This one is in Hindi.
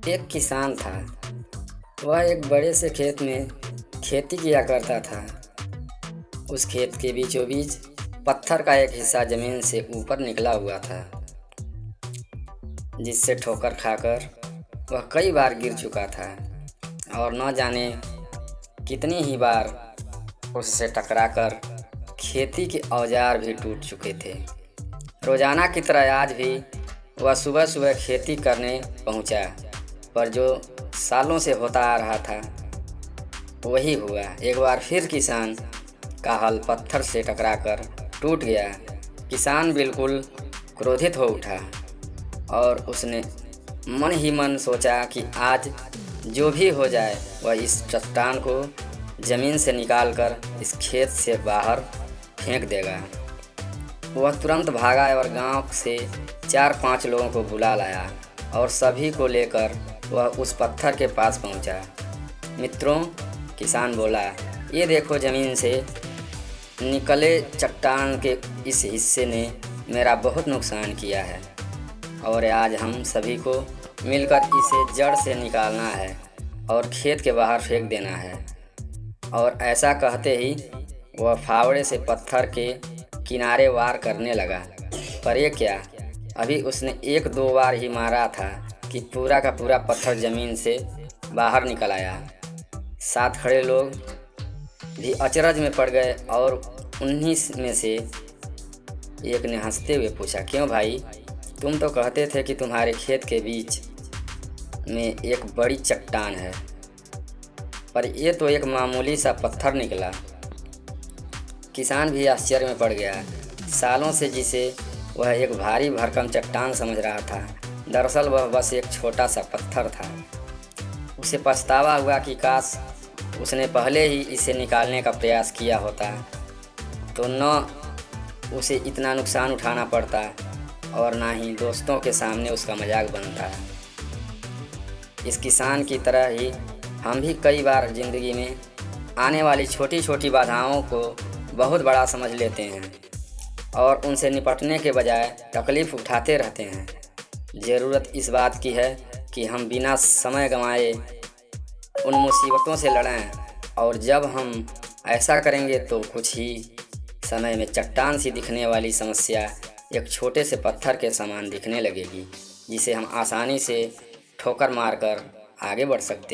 एक किसान था। वह एक बड़े से खेत में खेती किया करता था। उस खेत के बीचों बीच पत्थर का एक हिस्सा जमीन से ऊपर निकला हुआ था, जिससे ठोकर खाकर वह कई बार गिर चुका था और न जाने कितनी ही बार उससे टकराकर खेती के औजार भी टूट चुके थे। रोजाना की तरह आज भी वह सुबह सुबह खेती करने पहुंचा, पर जो सालों से होता आ रहा था वही हुआ। एक बार फिर किसान का हल पत्थर से टकराकर टूट गया। किसान बिल्कुल क्रोधित हो उठा और उसने मन ही मन सोचा कि आज जो भी हो जाए वह इस चट्टान को ज़मीन से निकालकर इस खेत से बाहर फेंक देगा। वह तुरंत भागा और गांव से 4-5 लोगों को बुला लाया और सभी को लेकर वह उस पत्थर के पास पहुंचा। मित्रों, किसान बोला, ये देखो, ज़मीन से निकले चट्टान के इस हिस्से ने मेरा बहुत नुकसान किया है और आज हम सभी को मिलकर इसे जड़ से निकालना है और खेत के बाहर फेंक देना है। और ऐसा कहते ही वह फावड़े से पत्थर के किनारे वार करने लगा। पर ये क्या, अभी उसने 1-2 बार ही मारा था कि पूरा का पूरा पत्थर ज़मीन से बाहर निकल आया। साथ खड़े लोग भी अचरज में पड़ गए और उन्हीं में से एक ने हंसते हुए पूछा, क्यों भाई, तुम तो कहते थे कि तुम्हारे खेत के बीच में एक बड़ी चट्टान है, पर ये तो एक मामूली सा पत्थर निकला। किसान भी आश्चर्य में पड़ गया। सालों से जिसे वह एक भारी भरकम चट्टान समझ रहा था, दरअसल वह बस एक छोटा सा पत्थर था। उसे पछतावा हुआ कि काश उसने पहले ही इसे निकालने का प्रयास किया होता तो न उसे इतना नुकसान उठाना पड़ता और ना ही दोस्तों के सामने उसका मजाक बनता। इस किसान की तरह ही हम भी कई बार ज़िंदगी में आने वाली छोटी छोटी बाधाओं को बहुत बड़ा समझ लेते हैं और उनसे निपटने के बजाय तकलीफ़ उठाते रहते हैं। ज़रूरत इस बात की है कि हम बिना समय गंवाए उन मुसीबतों से लड़ें, और जब हम ऐसा करेंगे तो कुछ ही समय में चट्टान सी दिखने वाली समस्या एक छोटे से पत्थर के समान दिखने लगेगी, जिसे हम आसानी से ठोकर मारकर आगे बढ़ सकते हैं।